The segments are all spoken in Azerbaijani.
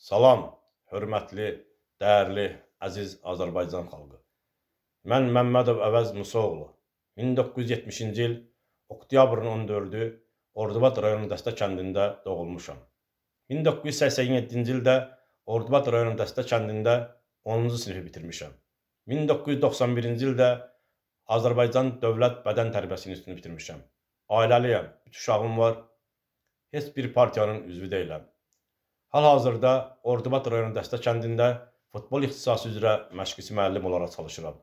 Salam, hörmətli, dəyərli, əziz Azərbaycan xalqı. Mən Məmmədov Əvəz Musoğlu. 1970-ci il oktyabrın 14-ü Ordubad rayonu Dəstə kəndində doğulmuşam. 1987-ci ildə Ordubad rayonu Dəstə kəndində 10-cu sinifi bitirmişəm. 1991-ci ildə Azərbaycan Dövlət Bədən Tərbiyəsi İnstitutunu bitirmişəm. Ailəliyəm, 3 uşağım var, heç bir partiyanın üzvü deyiləm. Hal-hazırda Ordubad rayonu Dəstə kəndində futbol ixtisası üzrə məşqçi müəllim olaraq çalışıram.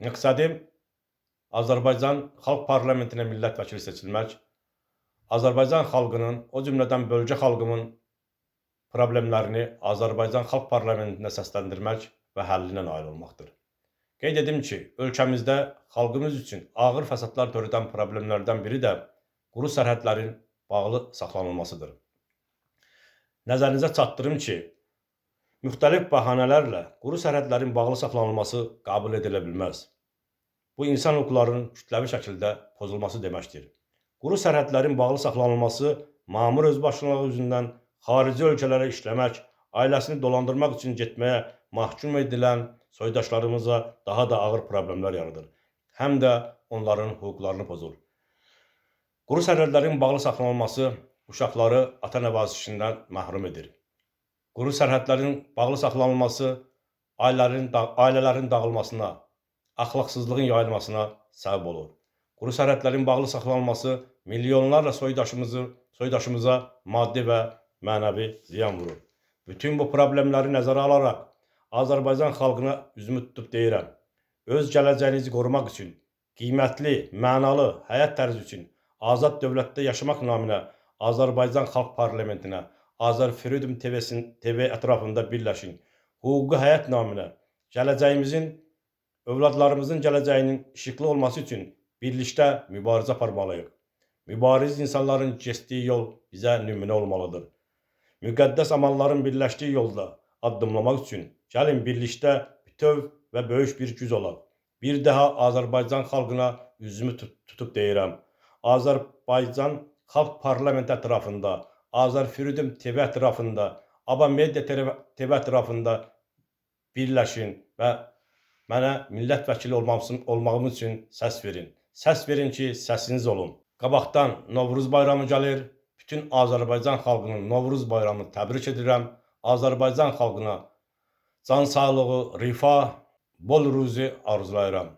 Məqsədim Azərbaycan Xalq Parlamentinə millət vəkili seçilmək, Azərbaycan xalqının, o cümlədən bölgə xalqımın problemlərini Azərbaycan Xalq Parlamentinə səsləndirmək və həllinə nail olmaqdır. Qeyd edim ki, ölkəmizdə xalqımız üçün ağır fəsadlar törədən problemlərdən biri də quru sərhədlərin bağlı saxlanılmasıdır. Nəzərinizə çatdırım ki, müxtəlif bəhanələrlə quru sərhədlərin bağlı saxlanılması qəbul edilə bilməz. Bu, insan hüquqlarının kütləvi şəkildə pozulması deməkdir. Quru sərhədlərin bağlı saxlanılması mamur özbaşınalığı üzündən xarici ölkələrə işləmək, ailəsini dolandırmaq üçün getməyə məhkum edilən soydaşlarımıza daha da ağır problemlər yaradır. Həm də onların hüquqlarını pozur. Quru sərhədlərin bağlı saxlanılması uşaqları ata nəvazişindən məhrum edir. Quru sərhədlərin bağlı saxlanılması ailələrin dağılmasına, əxlaqsızlığın yayılmasına səbəb olur. Quru sərhədlərin bağlı saxlanılması milyonlarla soydaşımıza maddi və mənəvi ziyan vurur. Bütün bu problemləri nəzərə alaraq Azərbaycan xalqına üzümü tutub deyirəm, öz gələcəyinizi qorumaq üçün, qiymətli, mənalı həyat tərzi üçün azad dövlətdə yaşamaq naminə Azərbaycan Xalq Parlamentinə, Azərfreedom TV ətrafında birləşin. Hüquqi həyat naminə gələcəyimizin, övladlarımızın gələcəyinin işıqlı olması üçün birlikdə mübarizə aparmalıyıq. Mübariz insanların keçdiyi yol bizə nümunə olmalıdır. Müqəddəs amalların birləşdiyi yolda addımlamaq üçün gəlin birlikdə bütöv və böyük bir güc olaq. Bir daha Azərbaycan xalqına üzümü tutub deyirəm. Azərbaycan Xalq Parlamenti ətrafında, Azərfreedom TV ətrafında, ABA Media TV ətrafında birləşin və mənə millət vəkili olmağım üçün səs verin. Səs verin ki, səsiniz olun. Qabaqdan Novruz bayramı gəlir. Bütün Azərbaycan xalqının Novruz bayramını təbrik edirəm. Azərbaycan xalqına can sağlığı, rifah, bol ruzi arzulayıram.